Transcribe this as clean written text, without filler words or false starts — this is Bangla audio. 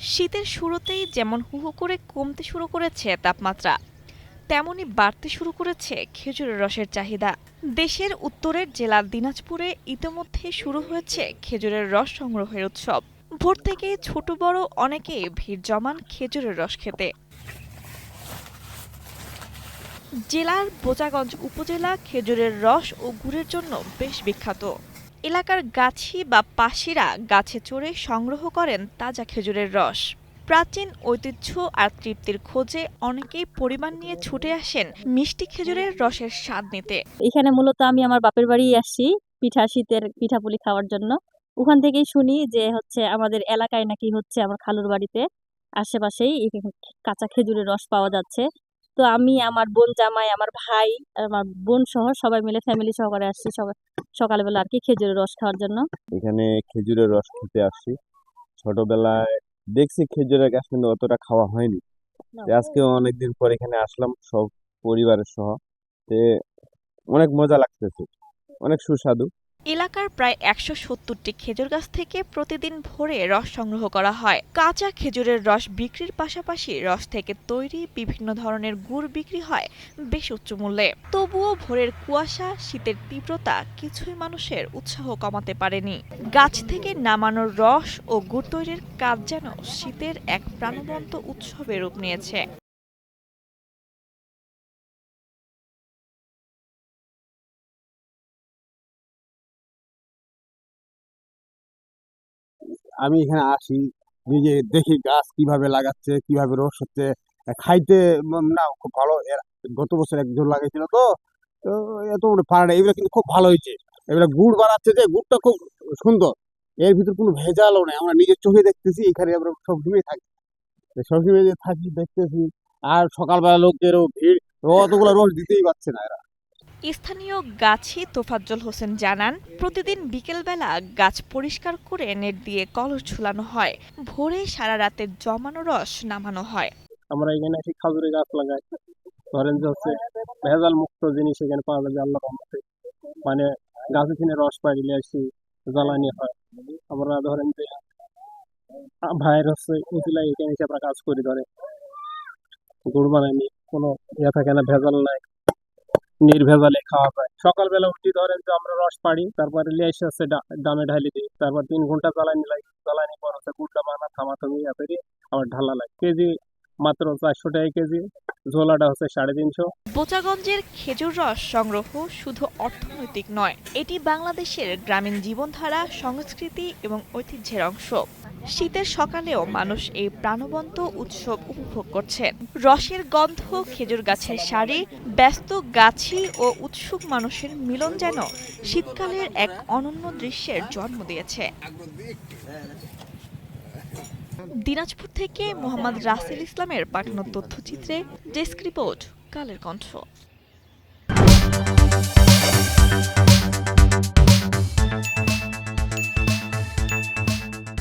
শীতের শুরুতেই যেমন হু হু করে কমতে শুরু করেছে তাপমাত্রা, তেমনি বাড়তে শুরু করেছে খেজুরের রসের চাহিদা। দেশের উত্তরের জেলা দিনাজপুরে ইতোমধ্যে শুরু হয়েছে খেজুরের রস সংগ্রহের উৎসব। ভোর থেকেই ছোট বড় অনেকেই ভিড় জমান খেজুরের রস খেতে। জেলার বোচাগঞ্জ উপজেলা খেজুরের রস ও গুড়ের জন্য বেশ বিখ্যাত। এলাকার গাছি বা পাশিরা গাছে চড়ে সংগ্রহ করেন তাজা খেজুরের রস। প্রাচীন ঐতিহ্য আর তৃপ্তির খোঁজে অনেকেই পরিবার নিয়ে ছুটে আসেন মিষ্টি খেজুরের রসের স্বাদ নিতে। এখানে মূলত আমি আমার বাপের বাড়ি আসছি শীতের পিঠাপুলি খাওয়ার জন্য। ওখান থেকেই শুনি যে হচ্ছে আমাদের এলাকায় নাকি হচ্ছে আমার খালুর বাড়িতে আশেপাশেই কাঁচা খেজুরের রস পাওয়া যাচ্ছে। তো আমি আমার বোন জামাই আমার ভাই আর আমার বোন সহ সবাই মিলে ফ্যামিলি সহকারে আসছি সবাই সকালবেলা আর কি খেজুরের রস খাওয়ার জন্য। এখানে খেজুরের রস খেতে আসছি। ছোটবেলায় দেখছি খেজুরের গাছ, কিন্তু অতটা খাওয়া হয়নি। তো আজকে অনেকদিন পর এখানে আসলাম সব পরিবারের সহ। তে অনেক মজা লাগতেছে, অনেক সুস্বাদু। এলাকার প্রায় ১৭০টি খেজুর গাছ থেকে প্রতিদিন ভোরে রস সংগ্রহ করা হয়। কাঁচা খেজুরের রস বিক্রির পাশাপাশি রস থেকে তৈরি বিভিন্ন ধরনের গুড় বিক্রি হয় বেশ উচ্চ মূল্যে। তবুও ভোরের কুয়াশা, শীতের তীব্রতা কিছুই মানুষের উৎসাহ কমাতে পারেনি। গাছ থেকে নামানোর রস ও গুড় তৈরির কাজ যেন শীতের এক প্রাণবন্ত উৎসবের রূপ নিয়েছে। আমি এখানে আসি, নিজে দেখি গাছ কিভাবে লাগাচ্ছে, কিভাবে রস হচ্ছে। খাইতে না খুব ভালো। গত বছর একজন লাগাইছিল, তো তো এত পারে না, এগুলো কিন্তু খুব ভালো হয়েছে। এগুলো গুড় বানাচ্ছে, যে গুড়টা খুব সুন্দর। এর ভিতর কোনো ভেজালও নেই, আমরা নিজের চোখে দেখতেছি। এখানে আমরা সবসময় থাকি, সবসময় যে থাকি দেখতেছি। আর সকালবেলা লোকেরও ভিড়, অতগুলো রস দিতেই পারছে না এরা। স্থানীয় গাছি তোফাজ্জল হোসেন জানান, প্রতিদিন বিকেলবেলা গাছ পরিষ্কার করে নেট দিয়ে কলস ঝুলানো হয়। ভোরে সারা রাতের জমানো রস নামানো হয়। আমরা এখানে এসে খেজুরের গাছ লাগাই। ধরেন যে হচ্ছে ভেজাল মুক্ত জিনিস এখানে পাওয়া যাবে আল্লাহর রহমতে। মানে গাছে কিনে রস পাইলে আসি, জ্বালানি হয়। আমরা ধরেন যে ভাইয়ের হচ্ছে উচিলাই এখানে এসে আমরা কাজ করি। ধরে গুড় বানাইনি, কোনো ইয়ে থাকে না, ভেজাল নাই, নির্ভেজালে খাওয়া যায়। সকালবেলা উঠি, ধরেন যে আমরা রস পাড়ি, তারপরে লিয়ে এসে হচ্ছে ডামে ঢালি দিই। তারপর 3 ঘন্টা জ্বালানি লাগে, জ্বালানি পর হচ্ছে গুড়টা বানা থামাথামি ফেরি আবার ঢালা লাগে। কেজি মাত্র 400 টাকা কেজি, ঝোলাটা হচ্ছে 350। বোচাগঞ্জের খেজুর রস সংগ্রহ শুধু অর্থনৈতিক নয়, এটি বাংলাদেশের গ্রামীণ জীবনধারা, সংস্কৃতি এবং ঐতিহ্যের অংশ। শীতের সকালেও মানুষ এই প্রাণবন্ত উৎসব উপভোগ করছেন। রসের গন্ধ, খেজুর গাছের সারি, ব্যস্ত গাছি ও উৎসুক মানুষের মিলন যেন শীতকালের এক অনন্য দৃশ্যের জন্ম দিয়েছে। দিনাজপুর থেকে মোহাম্মদ রাসেল ইসলামের পাঠানো তথ্যচিত্রে ডেস্ক রিপোর্ট, কালের কণ্ঠ।